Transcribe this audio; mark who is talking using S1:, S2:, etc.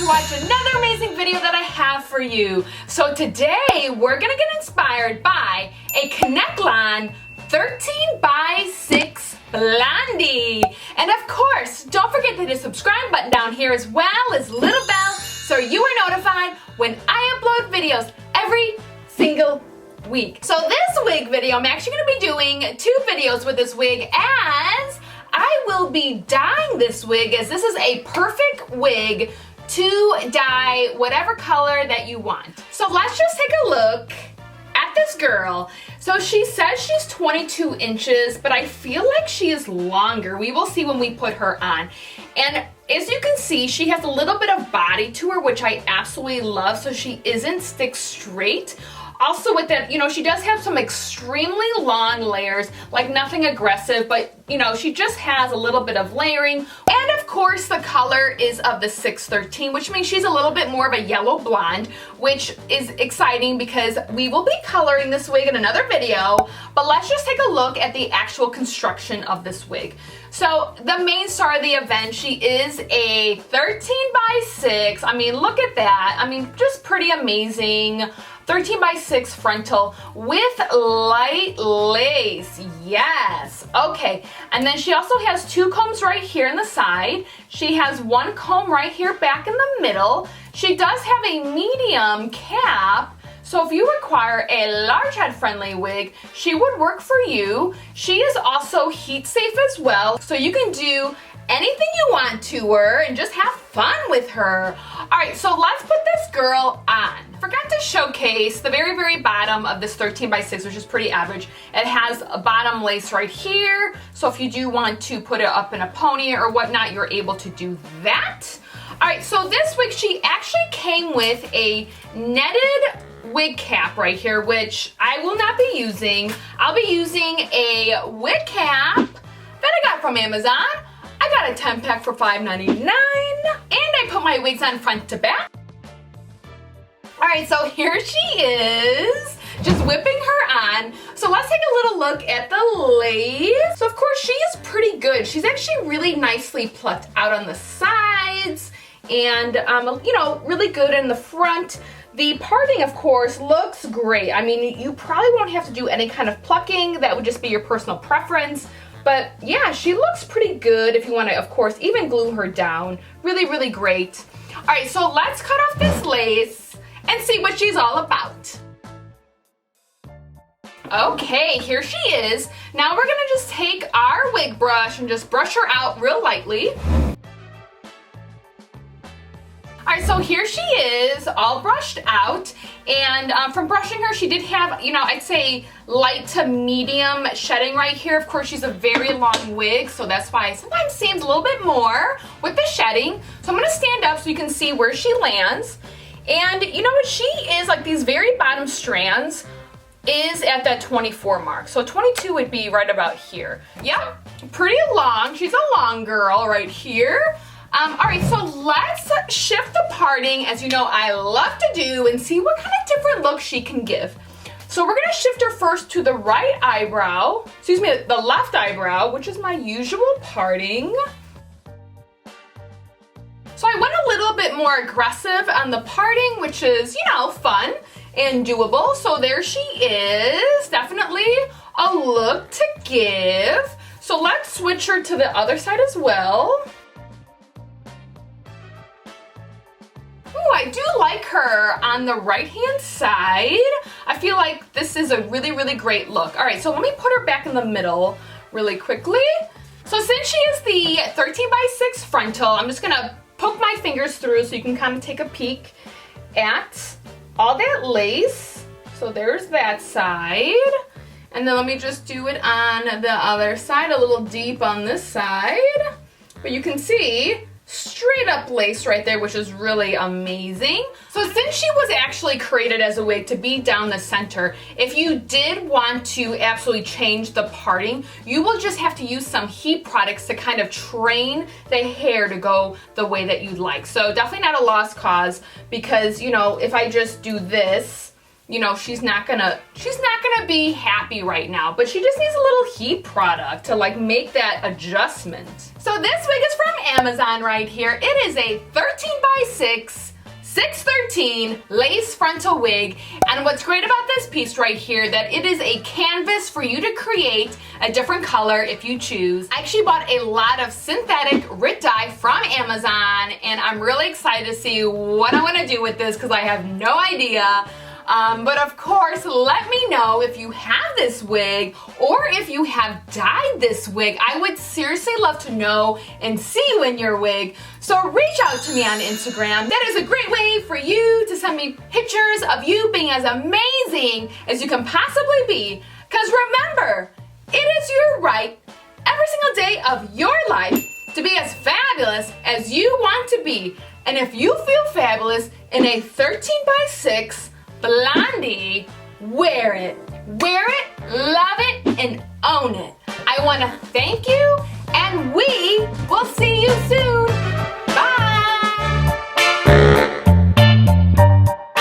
S1: to watch another amazing video that I have for you. So today we're gonna get inspired by a Kanekalon 13x6 blondie. And of course, don't forget to hit the subscribe button down here as well as little bell so you are notified when I upload videos every single week. So this wig video, I'm actually gonna be doing 2 videos with this wig as I will be dyeing this wig, as this is a perfect wig to dye whatever color that you want. So let's just take a look at this girl. So she says she's 22 inches, but I feel like she is longer. We will see when we put her on. And as you can see, she has a little bit of body to her, which I absolutely love, so she isn't stick straight. Also with that, you know, she does have some extremely long layers, like nothing aggressive, but you know, she just has a little bit of layering. And of course, the color is of the 613, which means she's a little bit more of a yellow blonde, which is exciting because we will be coloring this wig in another video. But let's just take a look at the actual construction of this wig. So the main star of the event, she is a 13x6. I mean, look at that. I mean, just pretty amazing. 13x6 frontal with light lace. Yes. Okay. And then she also has 2 combs right here in the side. She has 1 comb right here back in the middle. She does have a medium cap. So if you require a large head friendly wig, she would work for you. She is also heat safe as well. So you can do anything you want to her and just have fun with her. All right, so let's put this girl on. Forgot to showcase the very bottom of this 13x6, which is pretty average. It has a bottom lace right here. So if you do want to put it up in a pony or whatnot, you're able to do that. All right, so this wig, she actually came with a netted wig cap right here, which I will not be using. I'll be using a wig cap that I got from Amazon. I got a 10-pack for $5.99, and I put my wigs on front to back. All right, so here she is, just whipping her on. So let's take a little look at the lace. So of course she is pretty good. She's actually really nicely plucked out on the sides, and you know, really good in the front. The parting, of course, looks great. I mean, you probably won't have to do any kind of plucking. That would just be your personal preference. But yeah, she looks pretty good if you want to, of course, even glue her down. Really great. All right, so let's cut off this lace and see what she's all about. Okay, here she is. Now we're gonna just take our wig brush and just brush her out real lightly. All right, so here she is, all brushed out, and from brushing her, she did have, you know, I'd say light to medium shedding right here. Of course, she's a very long wig, so that's why it sometimes seems a little bit more with the shedding. So I'm gonna stand up so you can see where she lands. And you know what, she is like these very bottom strands is at that 24 mark. So 22 would be right about here. Yep, pretty long. She's a long girl right here. All right, so let's shift the parting, as you know I love to do, and see what kind of different look she can give. So we're gonna shift her first to the right eyebrow, excuse me, the left eyebrow, which is my usual parting. So I went a little bit more aggressive on the parting, which is, you know, fun and doable. So there she is, definitely a look to give. So let's switch her to the other side as well. Ooh, I do like her on the right-hand side. I feel like this is a really great look. All right, so let me put her back in the middle really quickly. So since she is the 13x6 frontal, I'm just gonna poke my fingers through so you can kind of take a peek at all that lace. So there's that side. And then let me just do it on the other side, a little deep on this side. But you can see straight up lace right there, which is really amazing. So since she was actually created as a wig to be down the center, if you did want to absolutely change the parting, you will just have to use some heat products to kind of train the hair to go the way that you'd like. So definitely not a lost cause, because you know, if I just do this you know, she's not gonna be happy right now, but she just needs a little heat product to like make that adjustment. So this wig is from Amazon right here. It is a 13x6 613 lace frontal wig, and what's great about this piece right here that it is a canvas for you to create a different color if you choose. I actually bought a lot of synthetic RIT dye from Amazon, and I'm really excited to see what I want to do with this because I have no idea. But of course, let me know if you have this wig or if you have dyed this wig. I would seriously love to know and see you in your wig. So reach out to me on Instagram. That is a great way for you to send me pictures of you being as amazing as you can possibly be. Because remember, it is your right every single day of your life to be as fabulous as you want to be. And if you feel fabulous in a 13x6 blondie, wear it, love it, and own it. I want to thank you, and we will see